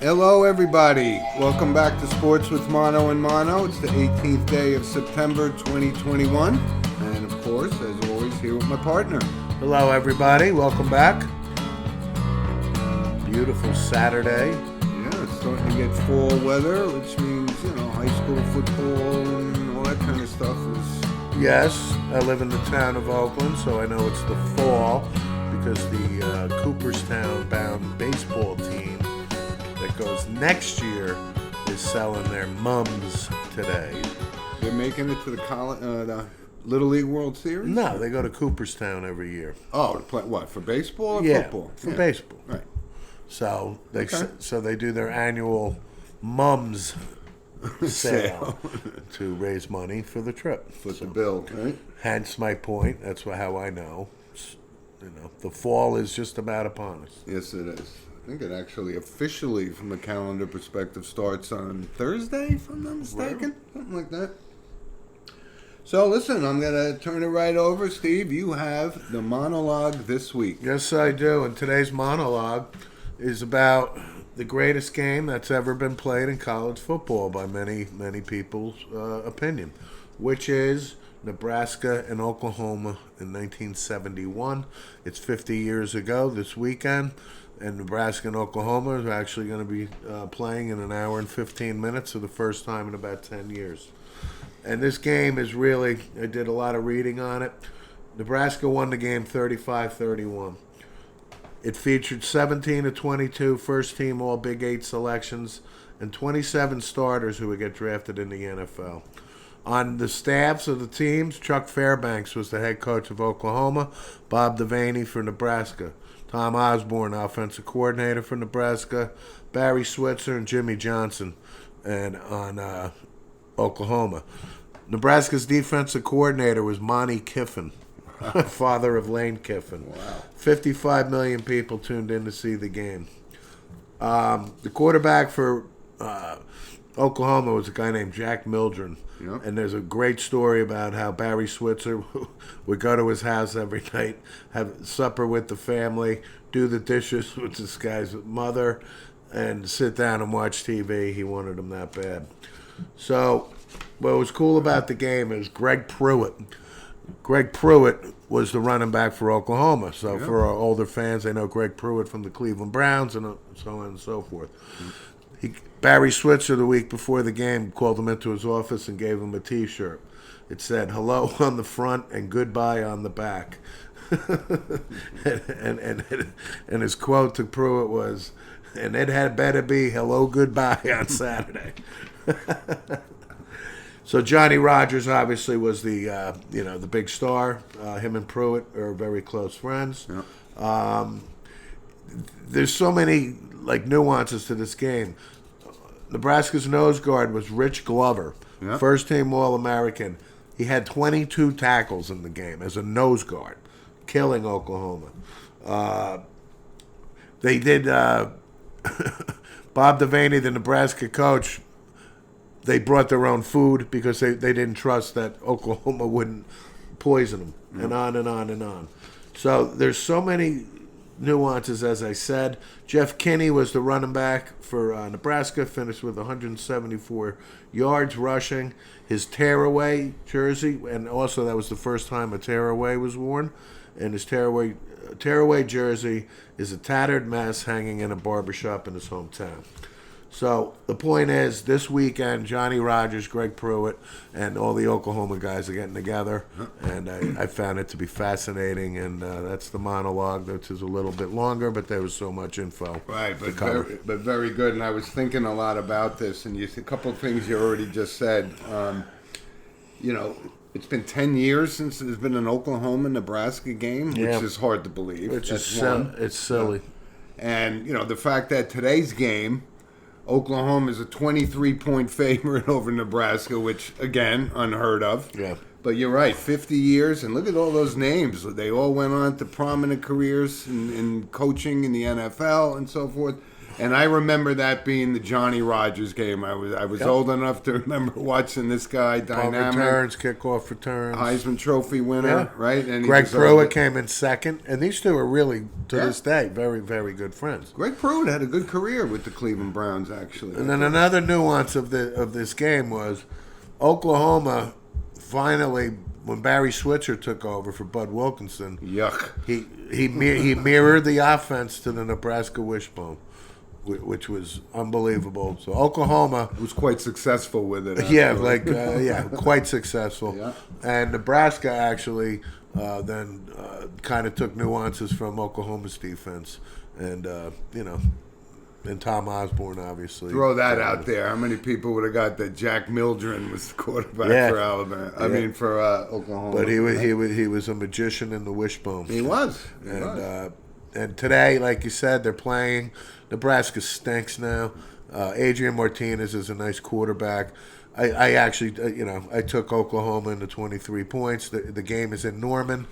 Hello, everybody. Welcome back to Sports with Mono and Mono. It's the 18th day of September 2021. And, of course, as always, here with my partner. Hello, everybody. Welcome back. Beautiful Saturday. Yeah, it's starting to get fall weather, which means, high school football and all that kind of stuff is... Yes, I live in the town of Oakland, so I know it's the fall because the Cooperstown-bound baseball team that goes next year is selling their mums today. They're making it to the Little League World Series? No, they go to Cooperstown every year. Oh, to play what, for baseball or football? For baseball. Right. So they do their annual mums sale to raise money for the trip. Foot the bill, right? Hence my point. That's how I know. The fall is just about upon us. Yes, it is. I think it actually officially, from a calendar perspective, starts on Thursday, if I'm not mistaken. Something like that. So, listen, I'm going to turn it right over. Steve, you have the monologue this week. Yes, I do. And today's monologue is about the greatest game that's ever been played in college football by many, many people's opinion, which is Nebraska and Oklahoma in 1971. It's 50 years ago this weekend. And Nebraska and Oklahoma are actually going to be playing in an hour and 15 minutes for the first time in about 10 years. And this game is really, I did a lot of reading on it. Nebraska won the game 35-31. It featured 17 of 22 first-team All-Big 8 selections and 27 starters who would get drafted in the NFL. On the staffs of the teams, Chuck Fairbanks was the head coach of Oklahoma, Bob Devaney for Nebraska, Tom Osborne, offensive coordinator for Nebraska, Barry Switzer, and Jimmy Johnson and on Oklahoma. Nebraska's defensive coordinator was Monty Kiffin, father of Lane Kiffin. Wow. 55 million people tuned in to see the game. The quarterback for Oklahoma was a guy named Jack Mildren. Yep. And there's a great story about how Barry Switzer would go to his house every night, have supper with the family, do the dishes with this guy's mother, and sit down and watch TV. He wanted him that bad. So what was cool about the game is Greg Pruitt. Greg Pruitt was the running back for Oklahoma. So for our older fans, they know Greg Pruitt from the Cleveland Browns and so on and so forth. Barry Switzer, the week before the game, called him into his office and gave him a T-shirt. It said, "Hello" on the front and "Goodbye" on the back. and his quote to Pruitt was, "And it had better be hello, goodbye" on Saturday. So Johnny Rodgers obviously was the big star. Him and Pruitt are very close friends. Yeah. There's so many nuances to this game. Nebraska's nose guard was Rich Glover, first-team All-American. He had 22 tackles in the game as a nose guard, killing Oklahoma. They did Bob Devaney, the Nebraska coach, they brought their own food because they didn't trust that Oklahoma wouldn't poison them, and on and on and on. So there's so many nuances, as I said. Jeff Kinney was the running back for Nebraska, finished with 174 yards rushing. His tearaway jersey, and also that was the first time a tearaway was worn, and his tearaway jersey is a tattered mess hanging in a barbershop in his hometown. So the point is, this weekend, Johnny Rodgers, Greg Pruitt, and all the Oklahoma guys are getting together, and I found it to be fascinating, and that's the monologue, which is a little bit longer, but there was so much info. Right, but very good, and I was thinking a lot about this, and a couple of things you already just said. It's been 10 years since there's been an Oklahoma-Nebraska game, which is hard to believe. It's silly. And, the fact that today's game, Oklahoma is a 23-point favorite over Nebraska, which, again, unheard of. Yeah. But you're right, 50 years, and look at all those names. They all went on to prominent careers in coaching in the NFL and so forth. And I remember that being the Johnny Rodgers game. I was old enough to remember watching this guy, dynamic. Returns, kickoff returns. Heisman Trophy winner, right? And Greg Pruitt came in second. And these two are really, to this day, very, very good friends. Greg Pruitt had a good career with the Cleveland Browns, actually. And then another nuance of this game was Oklahoma finally, when Barry Switzer took over for Bud Wilkinson, he mirrored the offense to the Nebraska wishbone, which was unbelievable. So Oklahoma was quite successful with it. Quite successful. Yeah. And Nebraska actually then kind of took nuances from Oklahoma's defense, and and Tom Osborne, obviously. Throw that out there. How many people would have got that Jack Mildren was the quarterback for Alabama? For Oklahoma. But he was a magician in the wishbone. He was. And today, like you said, they're playing. Nebraska stinks now. Adrian Martinez is a nice quarterback. I actually, I took Oklahoma into 23 points. The game is in Norman.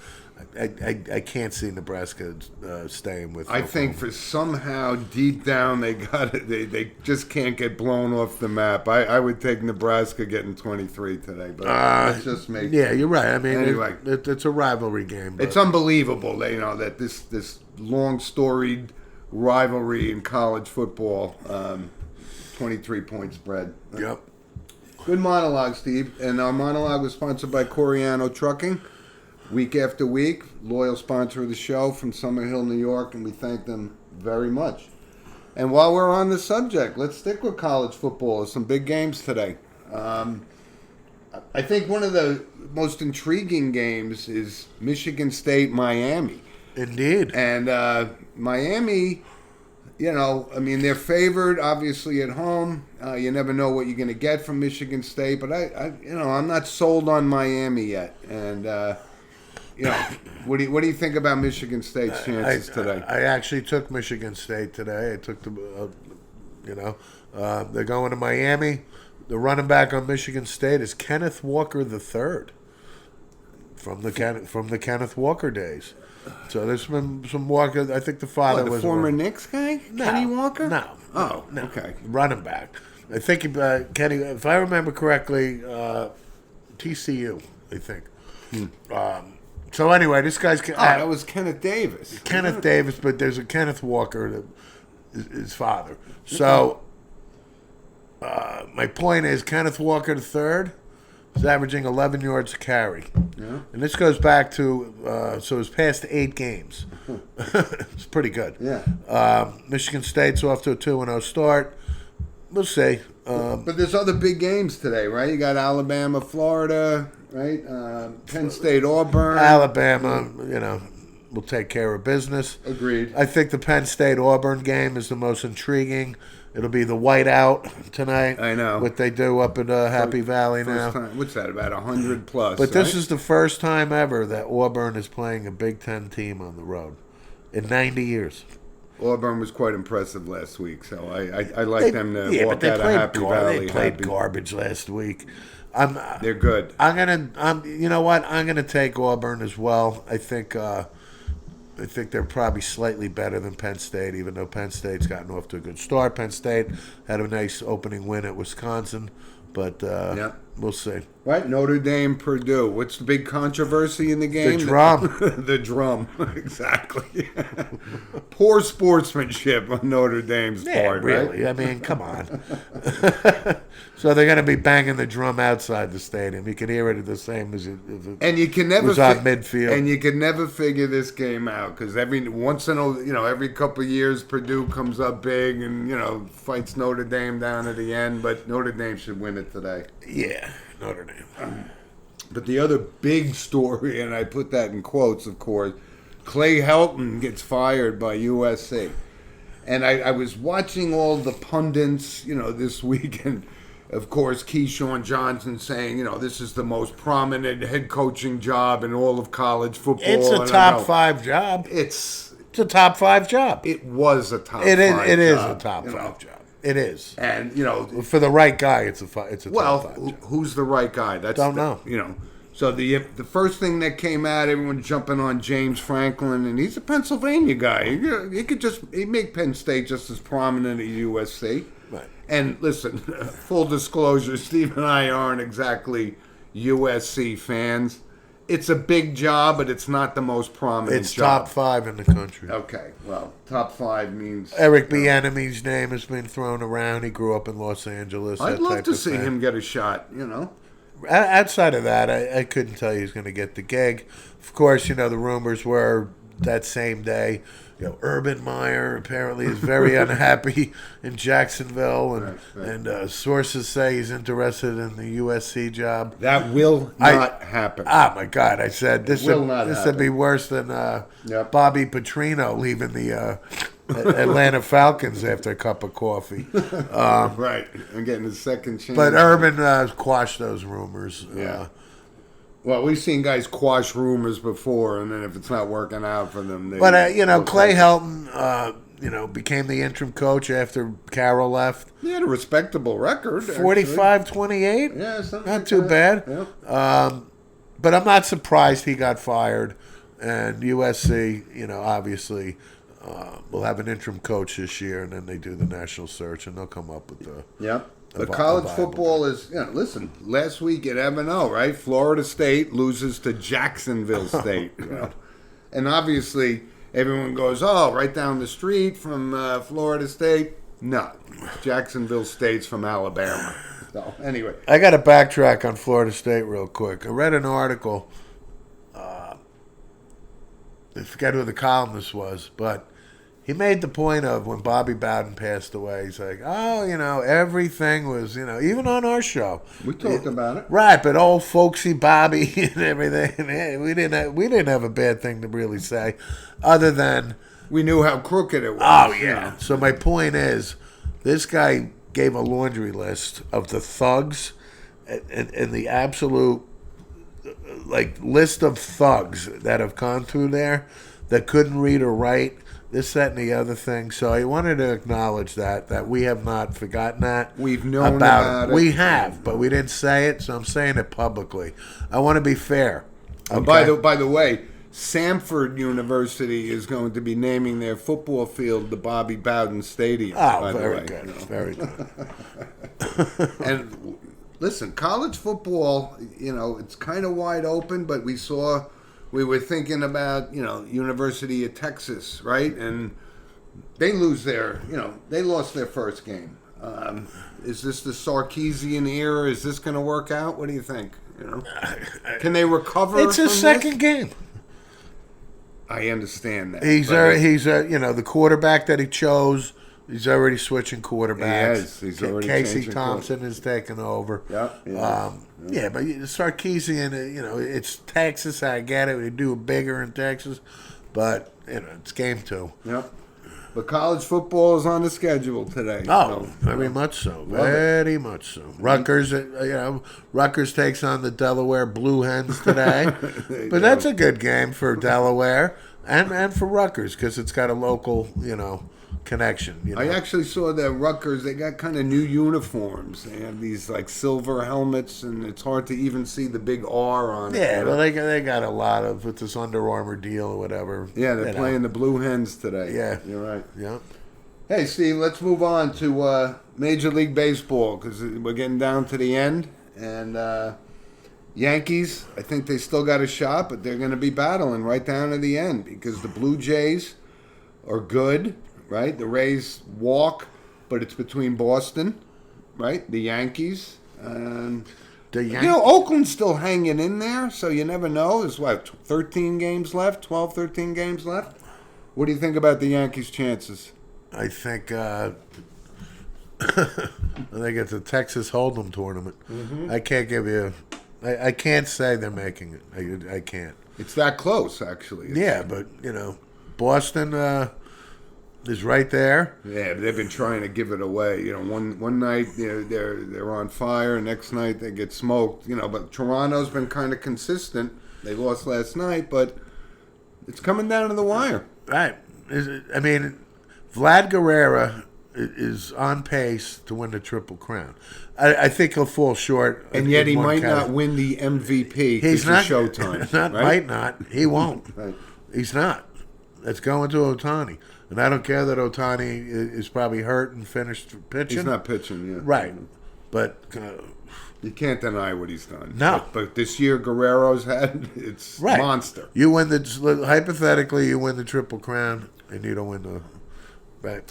I can't see Nebraska staying with. I think for somehow deep down they got it. They just can't get blown off the map. I would take Nebraska getting 23 today, but that's just me. Yeah, you're right. I mean, anyway, it's a rivalry game. It's unbelievable, that this long storied rivalry in college football, 23 point spread. Yep. Good monologue, Steve. And our monologue was sponsored by Coriano Trucking. Week after week, loyal sponsor of the show from Summerhill, New York, and we thank them very much. And while we're on the subject, let's stick with college football. There's some big games today. I think one of the most intriguing games is Michigan State-Miami. Indeed. And Miami, they're favored, obviously, at home. You never know what you're going to get from Michigan State, but I'm not sold on Miami yet. And what do you think about Michigan State's chances today? I actually took Michigan State today. I took they're going to Miami. The running back on Michigan State is Kenneth Walker III from the Kenneth Walker days. So there's been some Walker. I think the father was former Knicks guy, Kenny Walker. No. Okay. Running back. I think Kenny. If I remember correctly, TCU. I think. So anyway, this guy's. That was Kenneth Davis. Kenneth Davis, but there's a Kenneth Walker, that his father. So my point is, Kenneth Walker III is averaging 11 yards a carry. Yeah. And this goes back to, so it's past 8 games. It's pretty good. Yeah. Michigan State's off to a 2-0 start. We'll see. But there's other big games today, right? You got Alabama, Florida, right? Penn State, Auburn. Alabama, will take care of business. Agreed. I think the Penn State-Auburn game is the most intriguing. It'll be the whiteout tonight. I know. What they do up at Happy Valley now. Time. What's that, about 100 plus? But this is the first time ever that Auburn is playing a Big Ten team on the road in 90 years. Auburn was quite impressive last week, so I like them to walk out of Happy Valley. They played garbage last week. They're good. You know what? I'm gonna take Auburn as well. I think they're probably slightly better than Penn State, even though Penn State's gotten off to a good start. Penn State had a nice opening win at Wisconsin, but we'll see. Right, Notre Dame, Purdue. What's the big controversy in the game? The drum. The drum, exactly. Poor sportsmanship on Notre Dame's part, really. Right? I mean, come on. So they're going to be banging the drum outside the stadium. You can hear it the same as it was on midfield. And you can never figure this game out because every couple of years Purdue comes up big and fights Notre Dame down at the end. But Notre Dame should win it today. Yeah, Notre Dame. But the other big story, and I put that in quotes, of course, Clay Helton gets fired by USC. And I was watching all the pundits, this week, and of course, Keyshawn Johnson saying, this is the most prominent head coaching job in all of college football. It's a top 5 job. It's a top 5 job. It was a top 5 job. It is a top 5 job. It is. And, for the right guy, it's a top 5 job. Who's the right guy? Don't know. So the first thing that came out, everyone jumping on James Franklin, and he's a Pennsylvania guy. He'd make Penn State just as prominent at USC. Right. And listen, full disclosure, Steve and I aren't exactly USC fans. It's a big job, but it's not the most prominent It's job. top 5 in the country. Okay, well, top 5 means... Eric Bieniemy's name has been thrown around. He grew up in Los Angeles. I'd that love type to of see thing. him get a shot, you know. Outside of that, I couldn't tell you who's going to get the gig. Of course, the rumors were that same day, Urban Meyer apparently is very unhappy in Jacksonville, and sources say he's interested in the USC job. That will not happen. Oh, my God. I said this would be worse than Bobby Petrino leaving the Atlanta Falcons after a cup of coffee. Right. And getting his second chance. But Urban quashed those rumors. Yeah. Well, we've seen guys quash rumors before, and then if it's not working out for them, they... But, Clay Helton, became the interim coach after Carroll left. He had a respectable record. 45-28? Yeah, something not like too that. bad. Yep. But I'm not surprised he got fired. And USC, obviously, will have an interim coach this year, and then they do the national search, and they'll come up with the... Yep. But college football is, listen, last week at M&O, right? Florida State loses to Jacksonville State. And obviously, everyone goes, right down the street from Florida State. No, Jacksonville State's from Alabama. So, anyway. I got to backtrack on Florida State real quick. I read an article. I forget who the columnist was, but he made the point of when Bobby Bowden passed away. He's like, everything was, even on our show. We talked about it. Right, but old folksy Bobby and everything, we didn't have a bad thing to really say, other than... We knew how crooked it was. Oh, yeah. So my point is, this guy gave a laundry list of the thugs and the absolute, list of thugs that have gone through there that couldn't read or write. This, that, and the other thing. So I wanted to acknowledge that we have not forgotten that. We've known about it. We have, but we didn't say it, so I'm saying it publicly. I want to be fair. Okay? And by the way, Samford University is going to be naming their football field the Bobby Bowden Stadium. Very good. Very good. And listen, college football, it's kind of wide open, but we were thinking about, University of Texas, right? And they lost their first game. Is this the Sarkisian era? Is this going to work out? What do you think? Can they recover? It's his second game. I understand that. He's the quarterback that he chose. He's already switching quarterbacks. He is. He's already Casey Thompson is taking over. Yep. Yeah, but Sarkisian, it's Texas. I get it. We do it bigger in Texas, but it's game 2. Yep. But college football is on the schedule today. Oh, very much so. Very much so. Rutgers, Rutgers takes on the Delaware Blue Hens today. But that's a good game for Delaware and for Rutgers because it's got a local, connection. I actually saw that Rutgers, they got kind of new uniforms. They have these silver helmets, and it's hard to even see the big R on it. Yeah, well, they got a lot of with this Under Armour deal or whatever. Yeah, they're playing the Blue Hens today. Yeah. You're right. Yeah. Hey, Steve, let's move on to Major League Baseball because we're getting down to the end. And Yankees, I think they still got a shot, but they're going to be battling right down to the end because the Blue Jays are good. Right, the Rays walk, but it's between Boston, right? The Yankees, and Oakland's still hanging in there, so you never know. There's 13 games left, 12, 13 games left. What do you think about the Yankees' chances? I think it's a Texas Hold'em tournament. Mm-hmm. I can't give you. I can't say they're making it. I can't. It's that close, actually. But Boston. Is right there. Yeah, they've been trying to give it away. One night they're on fire, next night they get smoked. But Toronto's been kind of consistent. They lost last night, but it's coming down to the wire. Right. Vlad Guerrero is on pace to win the Triple Crown. I think he'll fall short. And yet he in one might not category. win the MVP. He's not Showtime. Not right? might not. He won't. Right. He's not. It's going to Ohtani. And I don't care that Ohtani is probably hurt and finished pitching. He's not pitching, yeah. Right. But You can't deny what he's done. No. But this year Guerrero's had, it's right. monster. You win hypothetically, you win the Triple Crown, and you don't win the right.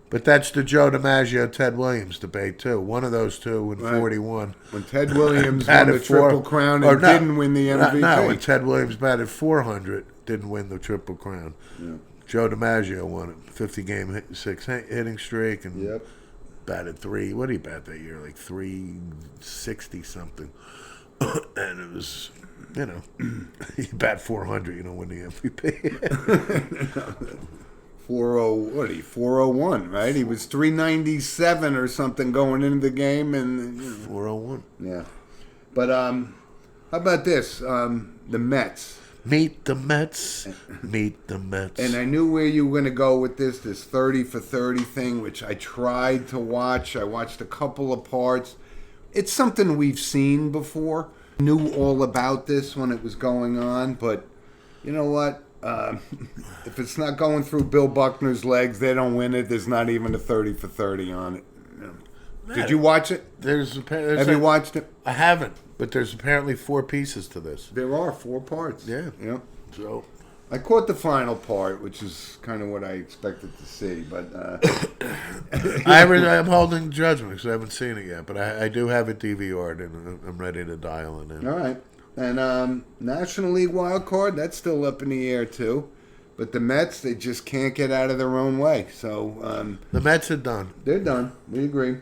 But that's the Joe DiMaggio, Ted Williams debate too. One of those two in Right. 41. When Ted Williams won the Triple Crown and didn't win the MVP. No, when Ted Williams batted .400, didn't win the Triple Crown. Yeah. Joe DiMaggio won it. 50-game six hitting streak and Yep. batted three. What did he bat that year? Like 360 something. And it was, he bat .400. You don't win the MVP. 401, right? He was 397 or something going into the game, and 401. Yeah. But how about this? The Mets. Meet the Mets. Meet the Mets. And I knew where you were going to go with this 30 for 30 thing, which I tried to watch. I watched a couple of parts. It's something we've seen before. Knew all about this when it was going on, but you know what? If it's not going through Bill Buckner's legs, they don't win it. There's not even a 30 for 30 on it. Did you watch it? Have you watched it? I haven't, but there's apparently 4 pieces to this. There are 4 parts. Yeah. Yeah. So I caught the final part, which is kind of what I expected to see, but I'm holding judgment because I haven't seen it yet, but I do have it DVR'd and I'm ready to dial it in. all right. And National League wild card, that's still up in the air too. But the Mets, they just can't get out of their own way. So the Mets are done. they're done. We agree.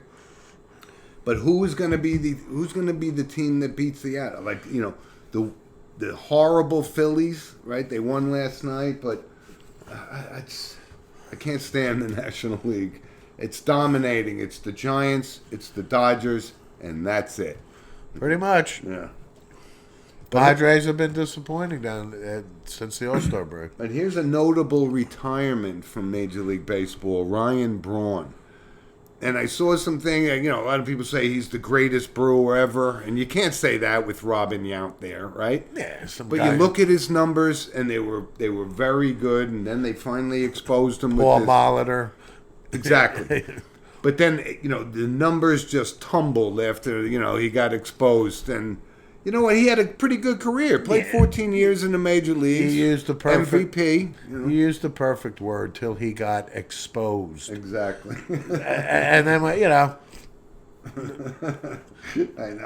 But who's going to be the team that beats the out? Like, the horrible Phillies, right? They won last night, but I can't stand the National League. It's dominating. It's the Giants, it's the Dodgers, and that's it. Pretty much. Yeah. Padres have been disappointing since the All-Star break. But here's a notable retirement from Major League Baseball, Ryan Braun. And I saw something, a lot of people say he's the greatest brewer ever, and you can't say that with Robin Yount there, right? Yeah, But you look at his numbers, and they were very good, and then they finally exposed him Paul with Molitor. Exactly. But then, the numbers just tumbled after, he got exposed, and you know what? He had a pretty good career. Played 14 years in the major leagues. He used the perfect MVP. He used the perfect word till he got exposed. Exactly. And then, I know.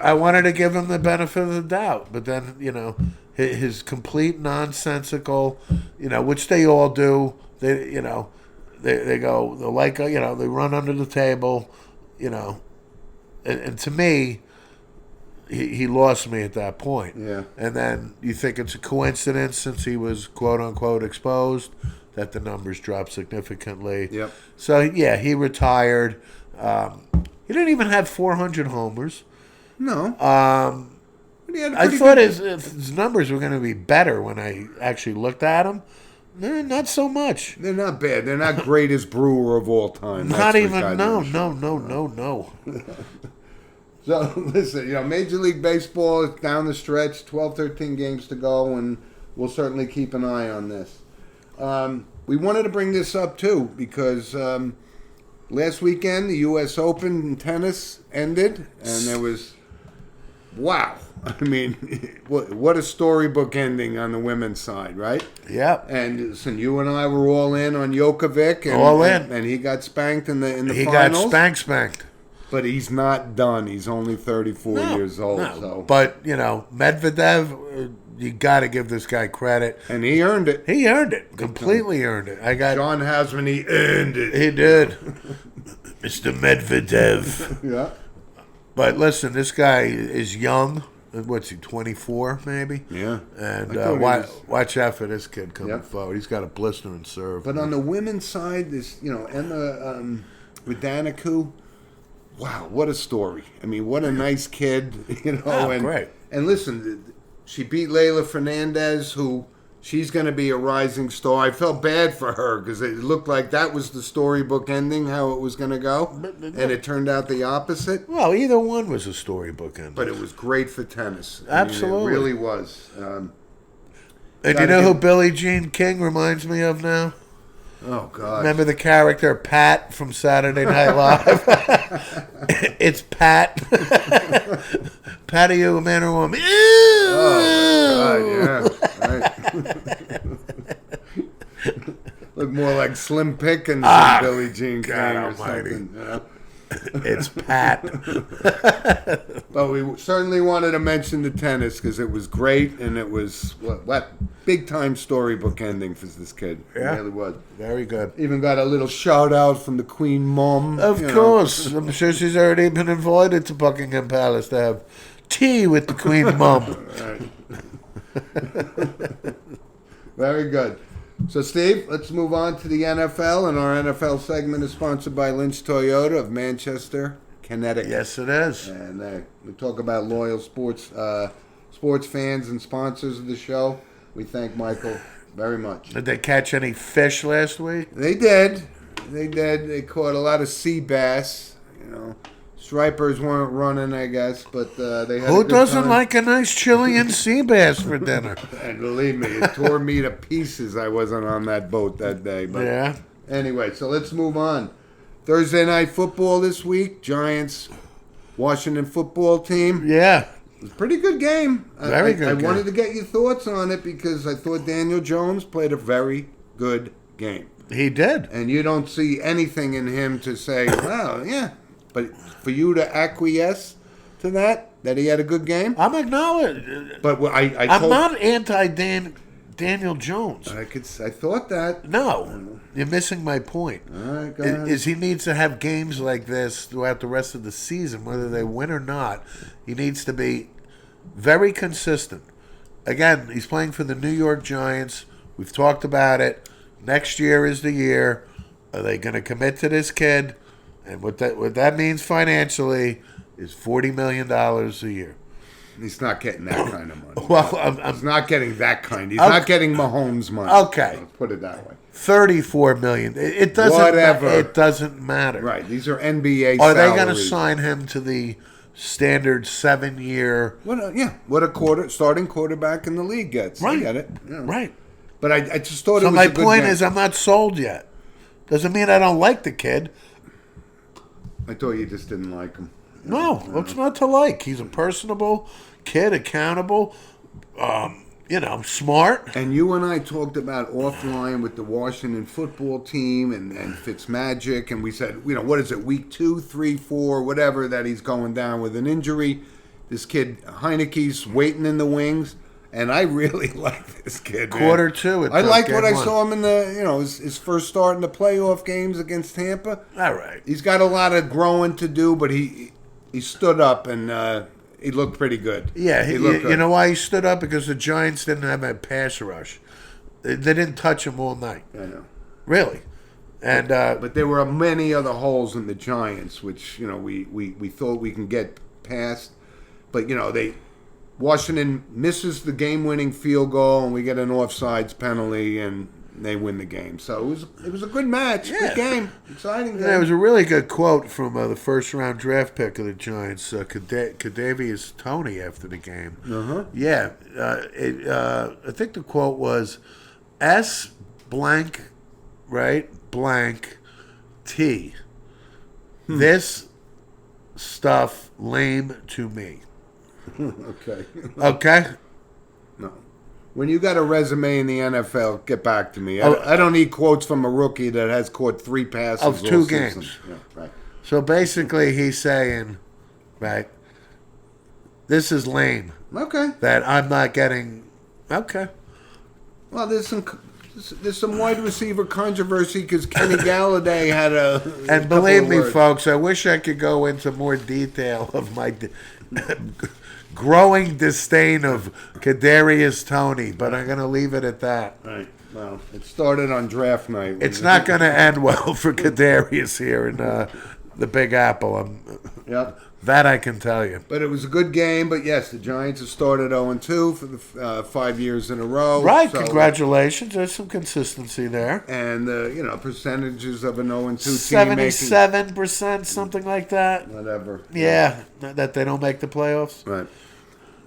I wanted to give him the benefit of the doubt, but then, his complete nonsensical, which they all do. They go, they run under the table, and to me. He lost me at that point. Yeah. And then you think it's a coincidence since he was quote-unquote exposed that the numbers dropped significantly. Yep. So, yeah, he retired. He didn't even have 400 homers. No. I thought his numbers were going to be better when I actually looked at him. Not so much. They're not bad. They're not greatest brewer of all time. Not even, no. So, listen, Major League Baseball is down the stretch, 12, 13 games to go, and we'll certainly keep an eye on this. We wanted to bring this up, too, because last weekend the U.S. Open in tennis ended, and there was, wow. I mean, what a storybook ending on the women's side, right? Yep. And listen, you and I were all in on Djokovic. And he got spanked in the finals. He got spanked. But he's not done. He's only 34 years old. No. So. But, Medvedev, you got to give this guy credit. And he earned it. He earned it. Completely earned it. John Hasman, he earned it. He did. Mr. Medvedev. Yeah. But listen, this guy is young. What's he, 24 maybe? Yeah. And watch out for this kid coming forward. He's got a blistering serve. But on the women's side, this, Emma Radaniku, wow, what a story. I mean, what a nice kid, Oh, great. And listen, she beat Leylah Fernandez, who she's going to be a rising star. I felt bad for her because it looked like that was the storybook ending, how it was going to go, and it turned out the opposite. Well, either one was a storybook ending. But it was great for tennis. Absolutely. I mean, it really was. And you know who Billie Jean King reminds me of now? Oh, God. Remember the character Pat from Saturday Night Live? It's Pat. Pat, are you a man or a woman? Oh, my God, yeah. Right. Look more like Slim Pickens than Billie Jean King or something. You know? It's Pat. But we certainly wanted to mention the tennis because it was great and it was what big time storybook ending for this kid. Yeah. It really was. Very good. Even got a little shout out from the Queen Mom. Of course. I'm sure she's already been invited to Buckingham Palace to have tea with the Queen Mom. Very good. So, Steve, let's move on to the NFL, and our NFL segment is sponsored by Lynch Toyota of Manchester, Connecticut. Yes, it is. And we talk about loyal sports fans and sponsors of the show. We thank Michael very much. Did they catch any fish last week? They did. They caught a lot of sea bass. You know, stripers weren't running, I guess, but they had. Who a good doesn't time. like a nice Chilean sea bass for dinner? And believe me, it tore me to pieces. I wasn't on that boat that day. But Yeah. Anyway, so let's move on. Thursday night football this week. Giants, Washington football team. Yeah. It was a pretty good game. Very good I game. wanted to get your thoughts on it because I thought Daniel Jones played a very good game. He did. And you don't see anything in him to say, well, yeah. But for you to acquiesce to that he had a good game? I'm acknowledging. But I'm not anti-Daniel Jones. I thought that. No. You're missing my point. All right, go ahead. Is he needs to have games like this throughout the rest of the season, whether they win or not. He needs to be very consistent. Again, he's playing for the New York Giants. We've talked about it. Next year is the year. Are they going to commit to this kid? And what that means financially is $40 million a year. He's not getting that kind of money. Well, He's not getting that kind. He's not getting Mahomes money. Okay. Let's put it that way. $34 million. It doesn't. Whatever. It doesn't matter. Right. These are NBA Are they salaries. going to sign him to the standard 7-year? What a starting quarterback in the league gets. Right. I get it. Yeah. Right. But I just thought it So was my a good point game. is, I'm not sold yet. Doesn't mean I don't like the kid. I thought you just didn't like him. No, what's not to like? He's a personable kid, accountable, smart. And you and I talked about offline with the Washington football team and Fitzmagic, and we said, what is it, week 2, 3, 4, whatever, that he's going down with an injury. This kid, Heineke's waiting in the wings, and I really like this kid. Quarter 2. I liked what I saw him in the, his first start in the playoff games against Tampa. All right. He's got a lot of growing to do, but he stood up and he looked pretty good. Yeah, he looked good. You know why he stood up? Because the Giants didn't have a pass rush. They didn't touch him all night. I know. Really. And but there were many other holes in the Giants, which we thought we can get past. But Washington misses the game-winning field goal, and we get an offsides penalty, and they win the game. So it was a good match, good game, exciting game. There was a really good quote from the first-round draft pick of the Giants, Kadarius Toney, after the game. Uh-huh. Yeah, I think the quote was, S blank, right, blank, T. This stuff lame to me. Okay. Okay? No. When you got a resume in the NFL, get back to me. I don't need quotes from a rookie that has caught 3 passes Of 2 all games. season. Yeah, right. So basically he's saying, right, this is lame. Okay. That I'm not getting. Okay. Well, there's some wide receiver controversy because Kenny Galladay had a. And believe me, folks, I wish I could go into more detail of my growing disdain of Kadarius Toney, but I'm going to leave it at that. Right. Well, it started on draft night. It's not going to end well for Kadarius here in the Big Apple. Yep. That I can tell you. But it was a good game. But yes, the Giants have started 0-2 for the 5 years in a row. Right. So, Congratulations. There's some consistency there. and percentages of an 0-2 team making 77%, something like that. whatever. Yeah, that they don't make the playoffs. Right.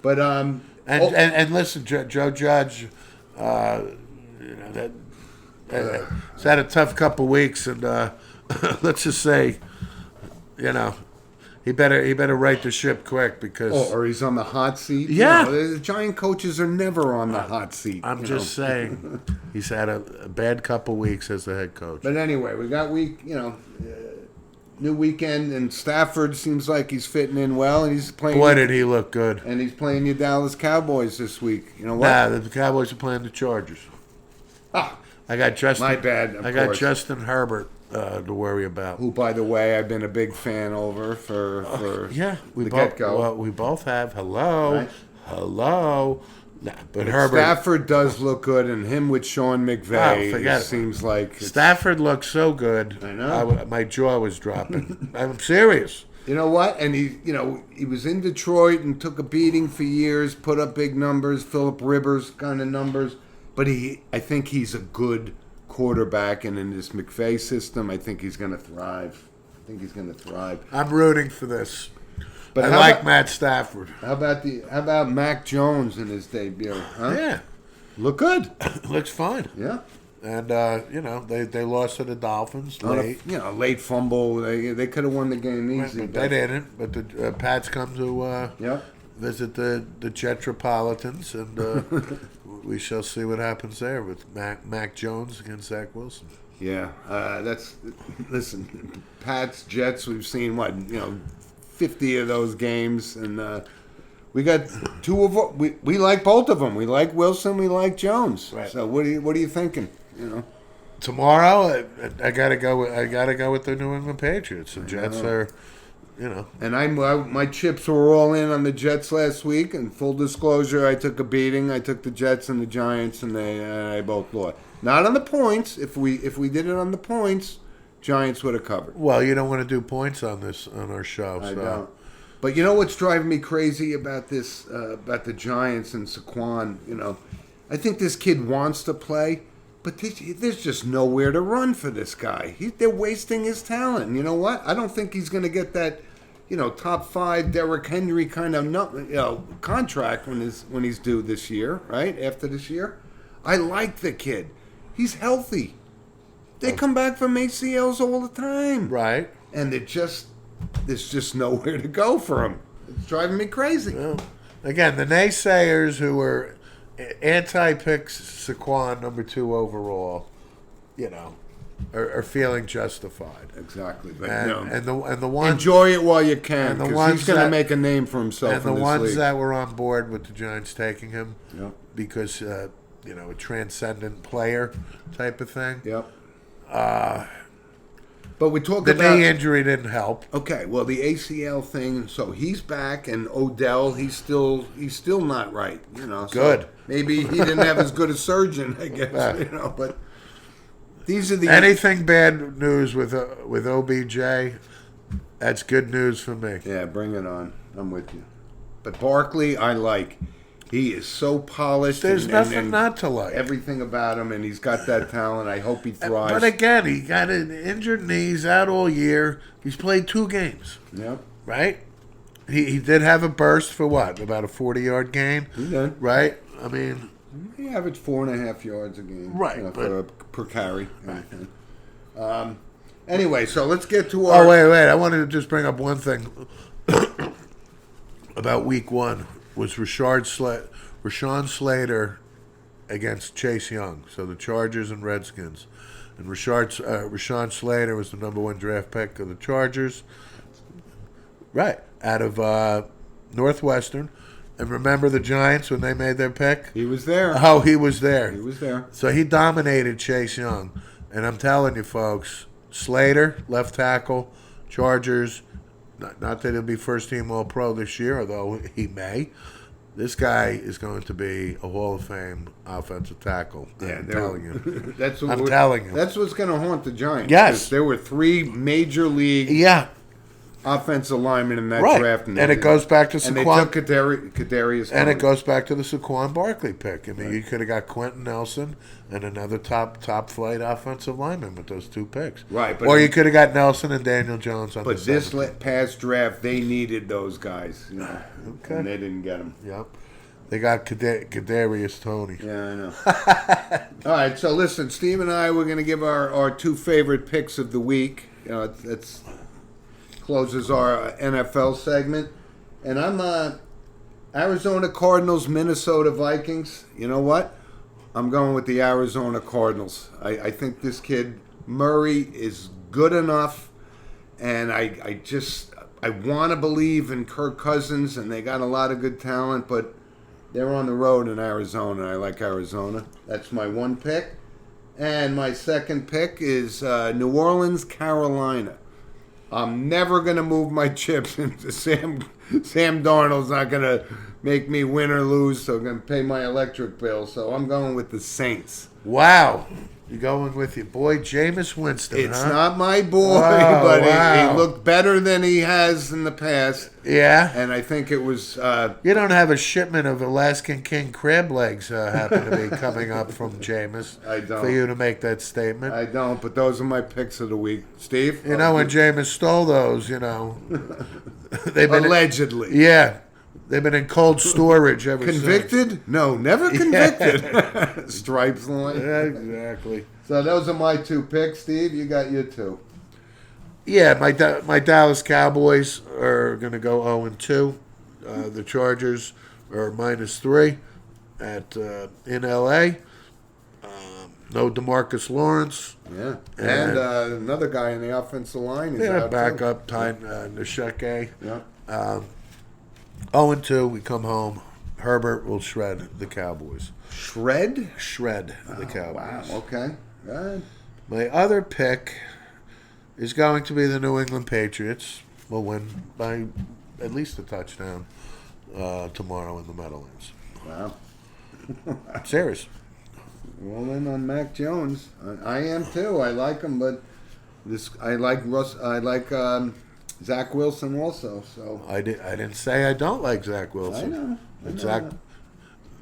But And listen, Joe Judge, he's had a tough couple weeks, and let's just say, he better right the ship quick because or he's on the hot seat. Yeah. The Giant coaches are never on the hot seat. I'm just saying he's had a bad couple weeks as the head coach. But anyway, we got new weekend, and Stafford seems like he's fitting in well, and he's playing. Boy, did he look good! And he's playing your Dallas Cowboys this week. You know what? Nah, the Cowboys are playing the Chargers. Ah, I got Justin. my bad. I got Justin Herbert to worry about. Who, by the way, I've been a big fan over for we the both get-go. well, we both have. Hello, Right. hello. Nah, but But Herbert. Stafford does look good, and him with Sean McVay forget it it. seems like it's- Stafford looks so good. I know. My jaw was dropping. I'm serious. You know what? And he was in Detroit and took a beating for years, put up big numbers, Philip Rivers kind of numbers. But I think he's a good quarterback, and in this McVay system, I think he's going to thrive. I'm rooting for this. But I how like about- Matt Stafford. How about Mac Jones in his debut? Huh? Yeah, Look good. looks fine. Yeah. And they lost to the Dolphins On late. a late fumble. They could have won the game easy. But they didn't. But the Pats come to Yep. visit the Jetropolitans, and we shall see what happens there with Mac Jones against Zach Wilson. Yeah. Listen, Pats, Jets. We've seen 50 of those games, and we got two of them. We like both of them. We like Wilson. We like Jones. Right. So what are you thinking? Tomorrow, I gotta go. I gotta go with the New England Patriots. The Jets are, And my chips were all in on the Jets last week. And full disclosure, I took a beating. I took the Jets and the Giants, and they both lost. Not on the points. If we did it on the points, Giants would have covered. Well, you don't want to do points on our show. I So. don't. But you know what's driving me crazy about this, about the Giants and Saquon? I think this kid wants to play, but there's just nowhere to run for this guy. They're wasting his talent. And you know what? I don't think he's going to get that, top 5 Derrick Henry kind of contract when he's due this year, right? After this year. I like the kid. He's healthy. They come back from ACLs all the time. Right. And there's just nowhere to go for him. It's driving me crazy. Well, again, the naysayers who were anti-picks Saquon number 2 overall, are feeling justified. Exactly. But And the ones enjoy it while you can, and the because ones he's going to that- make a name for himself and the in this ones league. that were on board with the Giants taking him Yep. because a transcendent player type of thing. Yep. But we talk The about knee injury didn't help. okay. Well, the ACL thing. So he's back, and Odell, he's still not right. So Good. maybe he didn't have as good a surgeon, I guess. But these are the Anything bad news with OBJ, that's good news for me. Yeah, bring it on. I'm with you. But Barkley, I like. He is so polished. There's nothing not to like. Everything about him, and he's got that talent. I hope he thrives. But again, he got an injured knee. He's out all year. He's played 2 games, Yep. right? He did have a burst for what? About a 40-yard gain, He did. right? I mean, He averaged 4.5 yards a game. Right, per carry. Right. Anyway, so let's get to our. oh, wait. I wanted to just bring up one thing about week 1 was Rashawn Slater against Chase Young. So the Chargers and Redskins. And Rashawn Slater was the number 1 draft pick of the Chargers. Right. Out of Northwestern. And remember the Giants when they made their pick? He was there. Oh, he was there. He was there. So he dominated Chase Young. And I'm telling you, folks, Slater, left tackle, Chargers, not that he'll be first-team All-Pro this year, although he may. This guy is going to be a Hall of Fame offensive tackle. Yeah, I'm telling you. That's I'm telling you. That's what's going to haunt the Giants. Yes. 'Cause there were 3 major league Yeah. offensive linemen in that Right. draft. And it goes back to And they Saquon. took Kadarius And it Toney. goes back to the Saquon Barkley pick. I mean, you could have got Quentin Nelson and another top flight offensive lineman with those 2 picks. Right, but or you could have got Nelson and Daniel Jones on But the this 7th. past draft, they needed those guys. You know, Okay. and they didn't get them. Yep. They got Kadarius Toney. Yeah, I know. All right, so listen, Steve and I, we're going to give our 2 favorite picks of the week. You know, it's closes our NFL segment. And I'm Arizona Cardinals, Minnesota Vikings. You know what? I'm going with the Arizona Cardinals. I think this kid, Murray, is good enough. And I want to believe in Kirk Cousins, and they got a lot of good talent, but they're on the road in Arizona. I like Arizona. That's my 1 pick. And my 2nd pick is New Orleans, Carolina. I'm never going to move my chips into Sam Darnold's not going to make me win or lose, so I'm going to pay my electric bill. So I'm going with the Saints. Wow. You're going with your boy Jameis Winston, It's huh? not my boy, Oh, but wow. he looked better than he has in the past. Yeah. And I think it was... You don't have a shipment of Alaskan King crab legs happen to be coming up from Jameis I don't. for you to make that statement. I don't, but those are my picks of the week. Steve? You know, when Jameis stole those, they've been Allegedly. Yeah, they've been in cold storage ever since. Convicted? No, never convicted. Stripes line. Yeah, exactly. So those are my 2 picks. Steve, you got your 2. Yeah, my Dallas Cowboys are going to go 0-2. The Chargers are -3 in LA. No DeMarcus Lawrence. Yeah. And another guy in the offensive line is out too. Backup Ty Nsheke. Yeah. 0-2, we come home. Herbert will shred the Cowboys. Shred? Shred the Cowboys. Wow. Okay. Good. My other pick is going to be the New England Patriots. Will win by at least a touchdown tomorrow in the Meadowlands. Wow. I'm serious. Well, then on Mac Jones, I am too. I like him, but I like Zach Wilson also. So I didn't say I don't like Zach Wilson. I know. But Zach,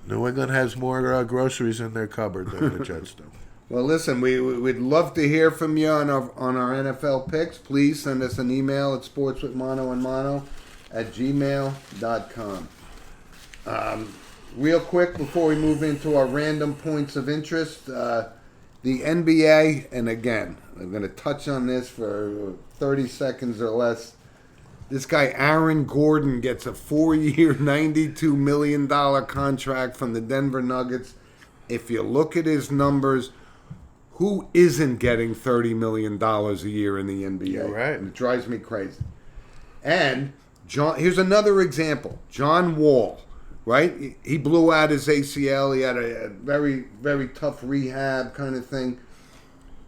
New England has more groceries in their cupboard than the Jets do. Well, listen, we'd love to hear from you on our NFL picks. Please send us an email at sportswithmonoandmono@gmail.com. Real quick before we move into our random points of interest, the NBA, and again, I'm going to touch on this for 30 seconds or less. This guy, Aaron Gordon, gets a 4-year, $92 million contract from the Denver Nuggets. If you look at his numbers, who isn't getting $30 million a year in the NBA? You're right. And it drives me crazy. And here's another example. John Wall, right? He blew out his ACL. He had a very, very tough rehab kind of thing.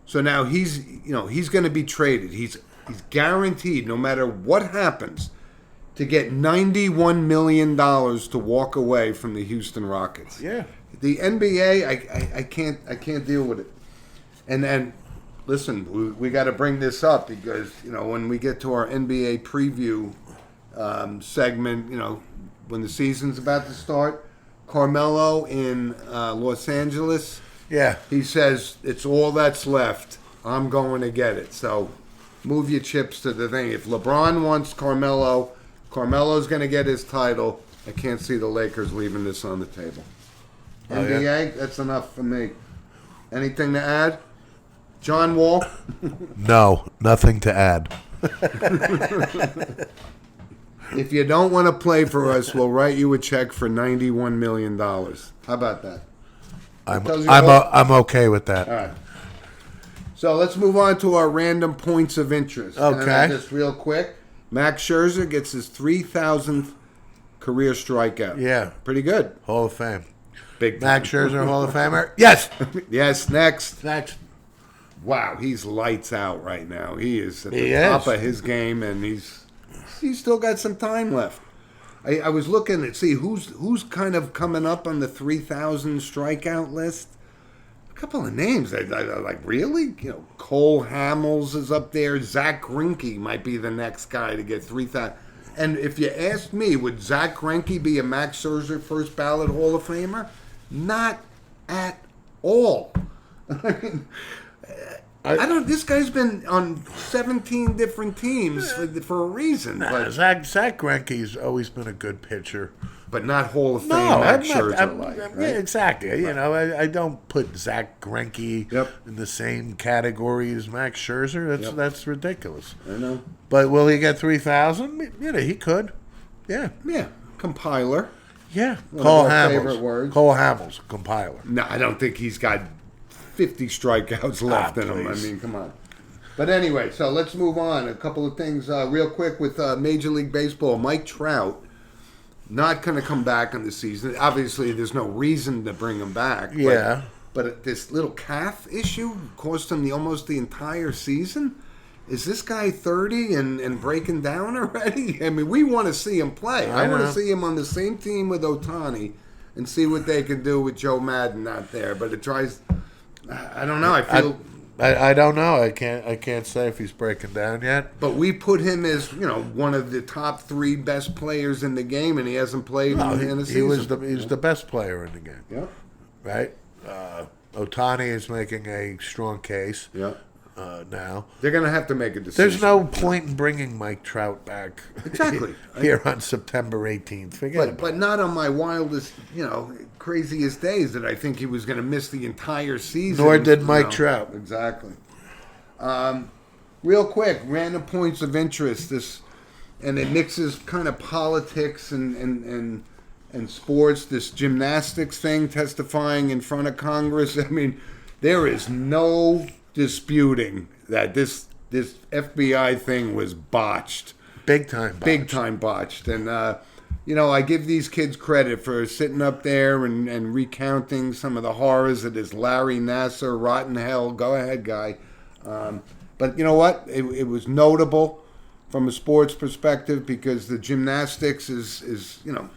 So now he's going to be traded. He's guaranteed, no matter what happens, to get $91 million to walk away from the Houston Rockets. Yeah. The NBA, I can't deal with it. And then, listen, we got to bring this up because when we get to our NBA preview segment, when the season's about to start, Carmelo in Los Angeles, Yeah. he says it's all that's left. I'm going to get it. So move your chips to the thing. If LeBron wants Carmelo, Carmelo's going to get his title. I can't see the Lakers leaving this on the table. NBA, that's enough for me. Anything to add? John Wall? No, nothing to add. If you don't want to play for us, we'll write you a check for $91 million. How about that? I'm okay with that. All right. So let's move on to our random points of interest. Okay. Just real quick. Max Scherzer gets his 3,000th career strikeout. Yeah. Pretty good. Hall of Fame. Big Max Scherzer, Hall of Famer? Yes. Yes, next. Next. Wow, he's lights out right now. He is at the He top is. of his game, and he's still got some time left. I was looking to see who's kind of coming up on the 3,000 strikeout list. couple of names. I like, really? You know, Cole Hamels is up there. Zach Greinke might be the next guy to get 3,000. And if you asked me, would Zach Greinke be a Max Scherzer first ballot Hall of Famer? Not at all. I mean, I don't. This guy's been on 17 different teams for a reason. Nah, Zach Greinke's always been a good pitcher. But not Hall of Fame No, Max Scherzer like. Yeah, Right? exactly. You know, I don't put Zach Greinke in the same category as Max Scherzer. That's ridiculous. I know. But will he get 3,000? You know, he could. Yeah. Yeah. Compiler. Yeah. One Cole of our Hamels. favorite words. Cole Hamels, compiler. No, I don't think he's got 50 strikeouts left in him. I please. mean, come on. But anyway, so let's move on. A couple of things real quick with Major League Baseball. Mike Trout, not going to come back in the season. Obviously, there's no reason to bring him back. Yeah. But this little calf issue cost him almost the entire season. Is this guy 30 and breaking down already? I mean, we want to see him play. I want to see him on the same team with Ohtani and see what they can do with Joe Madden out there. But it tries. I don't know. I feel. I don't know. I can't say if he's breaking down yet. But we put him as, you know, one of the top 3 best players in the game, and he hasn't played in a season. He was the best player in the game. Yeah. Right? Ohtani is making a strong case. Yeah. Now They're going to have to make a decision. there's no point in bringing Mike Trout back. Exactly. Here on September 18th. Forget it. But not on my wildest, you know, craziest days that I think he was going to miss the entire season. Nor did Mike Trout. Exactly. Real quick, random points of interest. And it mixes kind of politics and sports. This gymnastics thing, testifying in front of Congress. I mean, there is no disputing that this FBI thing was botched. Big time botched. And, you know, I give these kids credit for sitting up there and recounting some of the horrors of this Larry Nassar, rotten hell. Go ahead, guy. But you know what? It was notable from a sports perspective because the gymnastics is you know,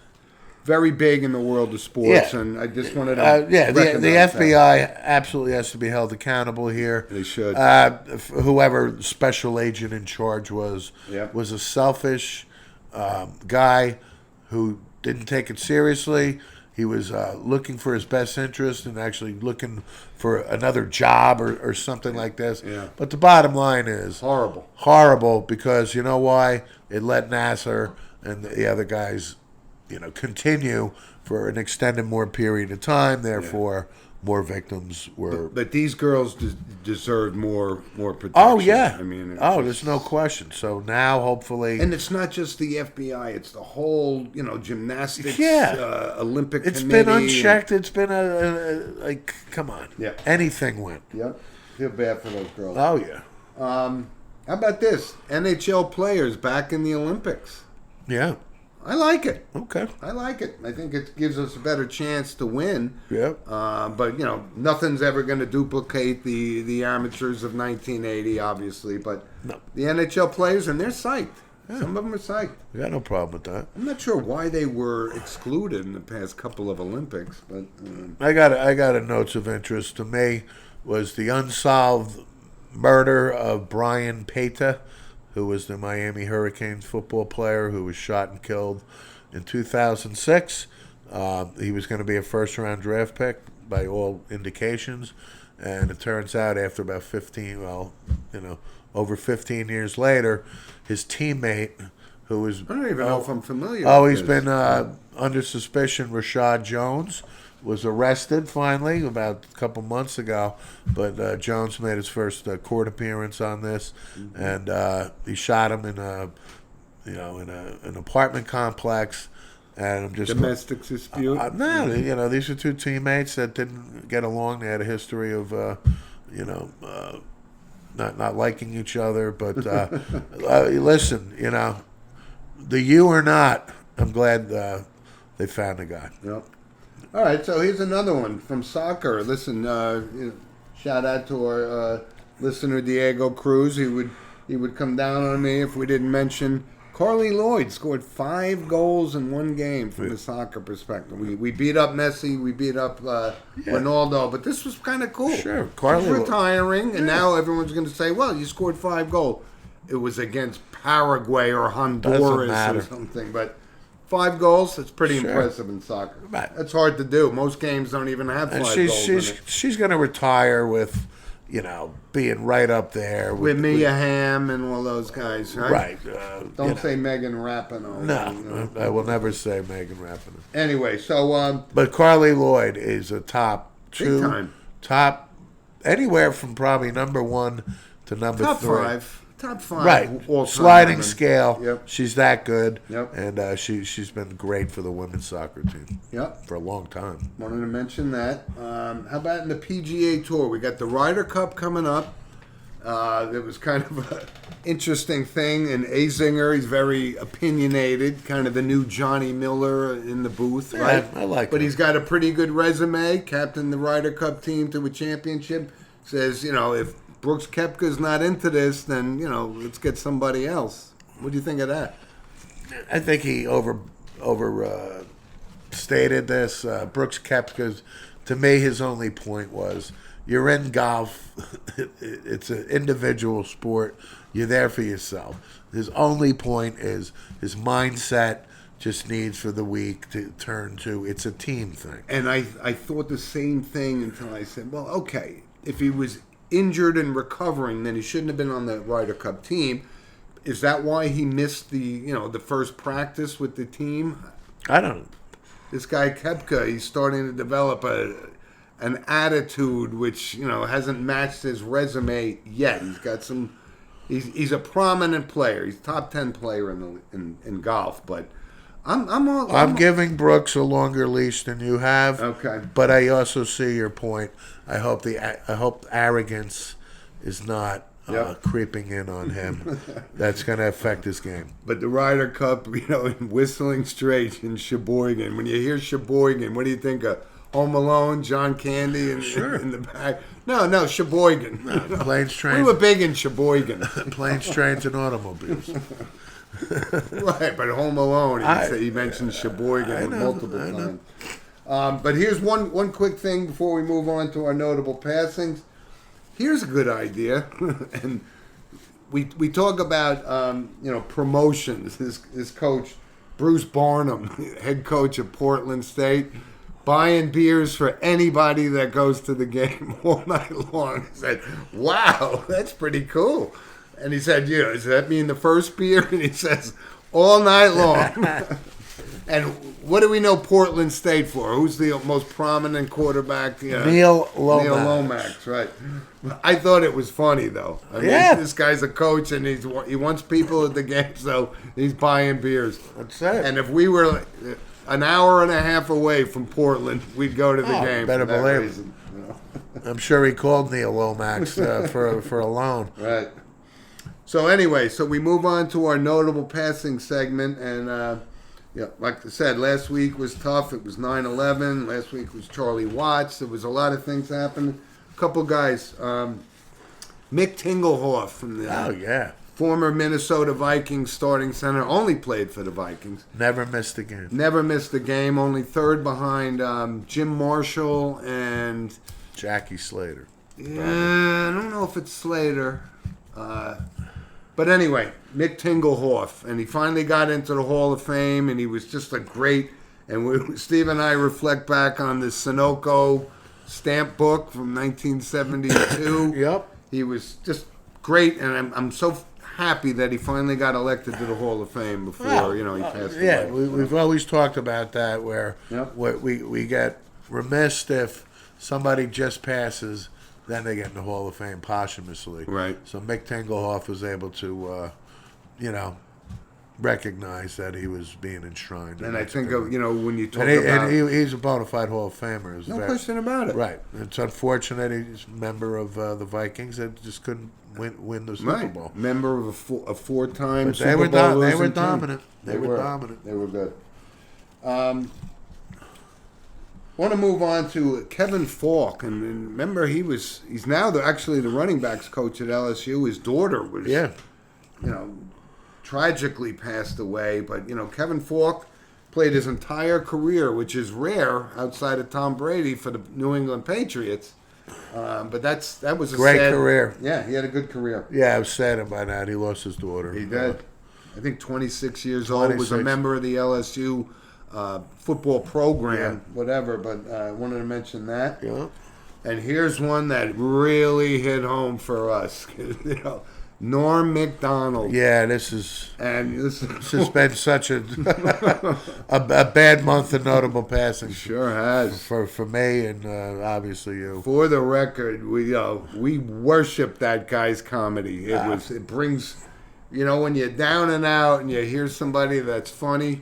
very big in the world of sports, and I just wanted to the FBI absolutely has to be held accountable here. They should. Whoever special agent in charge was a selfish guy who didn't take it seriously. He was looking for his best interest and actually looking for another job or something like this. Yeah. But the bottom line is horrible because you know why? It let Nasser and the other guys, you know, continue for an extended more period of time. Therefore, more victims were. But these girls deserve more protection. Oh yeah, I mean, there's no question. So now, hopefully, and it's not just the FBI; it's the whole, you know, gymnastics, Olympic. It's committee been unchecked. It's been like, come on, anything went. Yep, feel bad for those girls. Oh yeah. How about this? NHL players back in the Olympics. Yeah. I like it. Okay. I like it. I think it gives us a better chance to win. Yep. But, you know, nothing's ever going to duplicate the amateurs of 1980, obviously. But the NHL players, and they're psyched. Yeah. Some of them are psyched. We got no problem with that. I'm not sure why they were excluded in the past couple of Olympics. But I got a notes of interest to me was the unsolved murder of Brian Peta, who was the Miami Hurricanes football player who was shot and killed in 2006. He was going to be a first-round draft pick by all indications, and it turns out after about over 15 years later, his teammate, who was... I don't even know if I'm familiar with he's been under suspicion, Rashad Jones, was arrested finally about a couple months ago, but Jones made his first court appearance on this, and he shot him in an apartment complex, and I'm just domestic dispute. No, you know, these are two teammates that didn't get along. They had a history of not liking each other, but listen, you know, the you or not, I'm glad they found a guy. Yep. All right, so here's another one from soccer. Listen, shout out to our listener Diego Cruz. He would come down on me if we didn't mention Carly Lloyd scored 5 goals in one game from the soccer perspective. We beat up Messi, we beat up Ronaldo, but this was kind of cool. Sure, Carly She's retiring, and now everyone's going to say, well, you scored 5 goals. It was against Paraguay or Honduras or something, but 5 goals, that's pretty impressive in soccer. Right. That's hard to do. Most games don't even have 5 goals in it. She's going to retire with, being right up there. With Mia Hamm and all those guys, right? Right. Don't say Megan Rapinoe. No, I will never say Megan Rapinoe. Anyway, so... but Carly Lloyd is a top 2. Big time. Top, anywhere from probably number 1 to number 3. Top 5. Right. Sliding scale. Yep. She's that good. Yep. And she's been great for the women's soccer team. Yep. For a long time. Wanted to mention that. How about in the PGA Tour? We got the Ryder Cup coming up. It was kind of an interesting thing. And Azinger, he's very opinionated. Kind of the new Johnny Miller in the booth, right? I like But him. he's got a pretty good resume. Captained the Ryder Cup team to a championship. Says, if Brooks Koepka's not into this, then, let's get somebody else. What do you think of that? I think he stated this. Brooks Koepka's, to me, his only point was, you're in golf. It's an individual sport. You're there for yourself. His only point is his mindset just needs for the week to turn to, it's a team thing. And I thought the same thing until I said, well, okay, if he was injured and recovering, then he shouldn't have been on the Ryder Cup team. Is that why he missed the first practice with the team? I don't know. This guy Koepka, he's starting to develop an attitude which hasn't matched his resume yet. He's got some. He's a prominent player. He's a top 10 player in golf, but. I'm giving Brooks a longer leash than you have. Okay. But I also see your point. I hope arrogance is not creeping in on him. That's going to affect his game. But the Ryder Cup, in Whistling Straits in Sheboygan. When you hear Sheboygan, what do you think of? Home Alone, John Candy in the back. No, Sheboygan. No, planes, trains. We were big in Sheboygan. Planes, trains, and automobiles. Right, but Home Alone, he mentioned Sheboygan multiple times. But here's one quick thing before we move on to our notable passings. Here's a good idea, and we talk about promotions. His coach Bruce Barnum, head coach of Portland State, buying beers for anybody that goes to the game all night long. I said, "Wow, that's pretty cool." And he said, does that mean the first beer? And he says, all night long. And what do we know Portland State for? Who's the most prominent quarterback? Neil Lomax. Neil Lomax, right. I thought it was funny, though. I mean, this guy's a coach, and he wants people at the game, so he's buying beers. That's it. And if we were an hour and a half away from Portland, we'd go to the game. Better for that believe reason, I'm sure he called Neil Lomax for a loan. Right. So anyway, we move on to our notable passing segment, and like I said, last week was tough. It was 9/11. Last week was Charlie Watts. There was a lot of things happening. A couple guys, Mick Tingelhoff from the former Minnesota Vikings starting center, only played for the Vikings. Never missed a game. Never missed a game. Only third behind Jim Marshall and Jackie Slater. Yeah, I don't know if it's Slater. But anyway, Mick Tingelhoff, and he finally got into the Hall of Fame, and he was just a great. And Steve and I reflect back on the Sunoco stamp book from 1972. Yep, he was just great, and I'm so happy that he finally got elected to the Hall of Fame before he passed away. Yeah, we've always talked about that, where we get remiss if somebody just passes. Then they get in the Hall of Fame posthumously. Right. So Mick Tingelhoff was able to, recognize that he was being enshrined. And I think, when you talk about... And he's a bona fide Hall of Famer. No question about it. Right. It's unfortunate he's a member of the Vikings that just couldn't win the Super Bowl. Member of a four-time Super Bowl losing They were dominant. They were dominant. They were good. Want to move on to Kevin Falk, and remember he's now actually the running backs coach at LSU. His daughter was, tragically passed away. But, Kevin Falk played his entire career, which is rare outside of Tom Brady for the New England Patriots. But that was a Great sad career. Yeah, he had a good career. Yeah, I was sad about that. He lost his daughter. He did. I think 26 years old. Was a member of the LSU football program, whatever. But I wanted to mention that. Yeah. And here's one that really hit home for us. Norm Mcdonald. Yeah, this has been such a bad month of notable passing. Sure has. For me and obviously you. For the record, we worship that guy's comedy. It brings, when you're down and out and you hear somebody that's funny,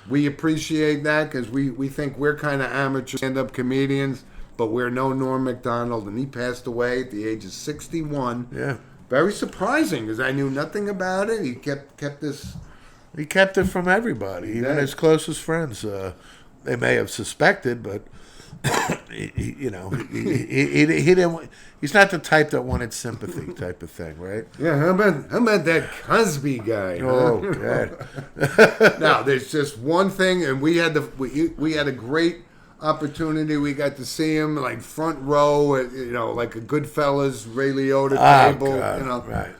we appreciate that because we think we're kind of amateur stand-up comedians, but we're no Norm Mcdonald, and he passed away at the age of 61. Yeah. Very surprising because I knew nothing about it. He kept this. He kept it from everybody, even his closest friends. They may have suspected, but he didn't. He's not the type that wanted sympathy, type of thing, right? Yeah. How about that Cosby guy? Oh God. Now there's just one thing, and we had a great opportunity. We got to see him like front row at, like a Goodfellas, Ray Liotta table, God, right.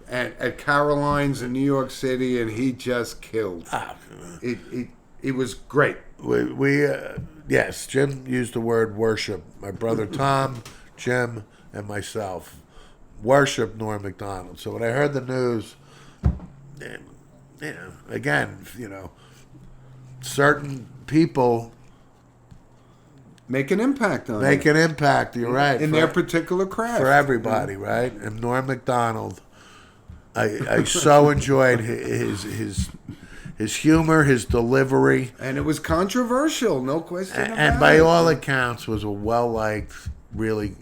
at Caroline's in New York City, and he just killed. It was great. Yes, Jim used the word worship. My brother Tom, Jim, and myself worship Norm Mcdonald. So when I heard the news, again, certain people make an impact on Make an impact, you're right. In their particular craft. For everybody, right? And Norm Mcdonald, I so enjoyed his humor, his delivery. And it was controversial, no question about it. And by all accounts, was a well-liked, really,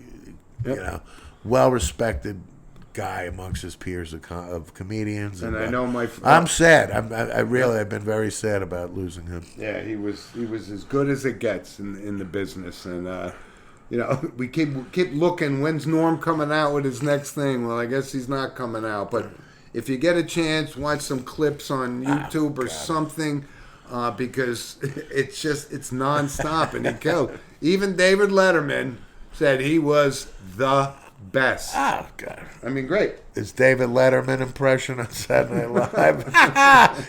well-respected guy amongst his peers of comedians. And I know I'm sad. I've been very sad about losing him. Yeah, he was as good as it gets in the business, and we keep looking. When's Norm coming out with his next thing? Well, I guess he's not coming out. But if you get a chance, watch some clips on YouTube or something, because it's nonstop, and he killed. Even David Letterman said he was the best. Oh, God. I mean, great. His David Letterman impression on Saturday Night Live.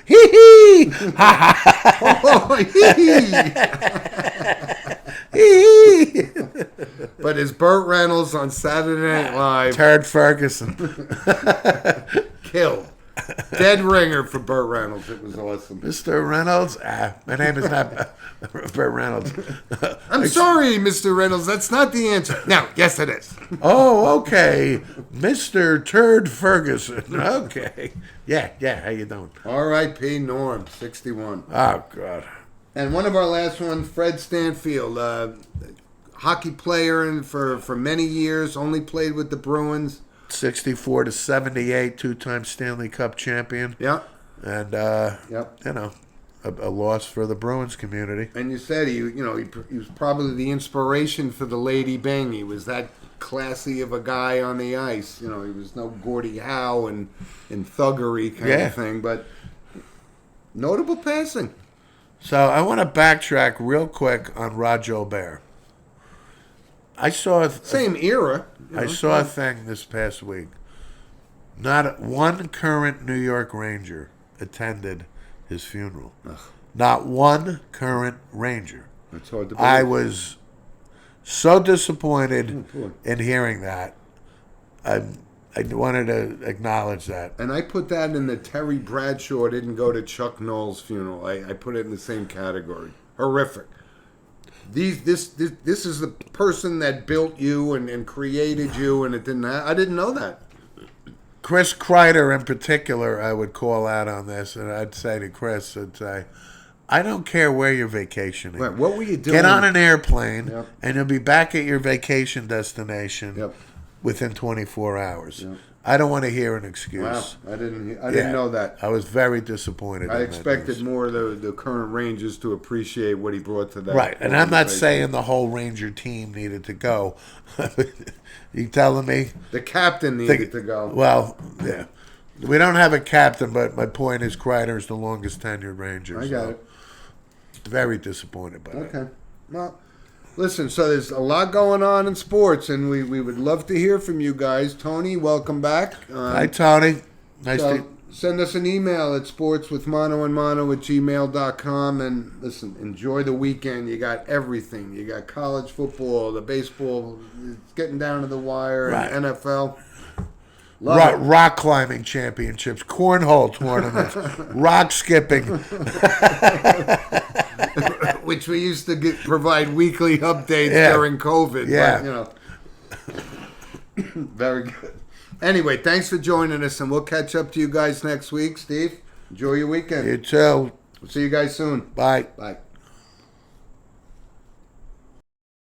Hee hee! Oh, hee hee! But his Burt Reynolds on Saturday Night Live. Turd Ferguson. Killed. Dead ringer for Burt Reynolds. It was awesome. Mr. Reynolds? My name is not Burt Reynolds. I'm sorry, Mr. Reynolds. That's not the answer. No, yes, it is. Oh, okay. Mr. Turd Ferguson. Okay. Yeah, how you doing? R.I.P. Norm, 61. Oh, God. And one of our last ones, Fred Stanfield, hockey player for many years, only played with the Bruins. 64-78, two-time Stanley Cup champion. Yeah. And, a loss for the Bruins community. And you said he was probably the inspiration for the Lady Bing. He was that classy of a guy on the ice. He was no Gordie Howe and thuggery kind of thing. But notable passing. So I want to backtrack real quick on Rod Gilbert. I saw same era. I saw a thing this past week. Not one current New York Ranger attended his funeral. Ugh. Not one current Ranger. That's hard to believe. I was so disappointed in hearing that. I wanted to acknowledge that. And I put that in the Terry Bradshaw didn't go to Chuck Noll's funeral. I put it in the same category. Horrific. This is the person that built you and created you, and it didn't. I didn't know that. Chris Kreider, in particular, I would call out on this, and I'd say to Chris, I don't care where you're vacationing. Right, what were you doing? Get on an airplane, and you'll be back at your vacation destination within 24 hours. Yep. I don't want to hear an excuse. Wow, I didn't know that. I was very disappointed. I expected more of the current Rangers to appreciate what he brought to that. Right, and I'm not saying the whole Ranger team needed to go. You telling me? The captain needed to go. Well, yeah. We don't have a captain, but my point is Kreider is the longest tenured Ranger. I got it. Very disappointed by that. Okay. Well, listen, so there's a lot going on in sports, and we would love to hear from you guys. Tony, welcome back. Hi, Tony. Nice So to... send us an email at sportswithmonoandmono@gmail.com. And listen, enjoy the weekend. You got everything. You got college football, the baseball. It's getting down to the wire, Right. and NFL. Love it. Rock climbing championships, cornhole tournaments, rock skipping. Which we used to provide weekly updates during COVID. Yeah. But, very good. Anyway, thanks for joining us, and we'll catch up to you guys next week. Steve, enjoy your weekend. You too. We'll see you guys soon. Bye. Bye.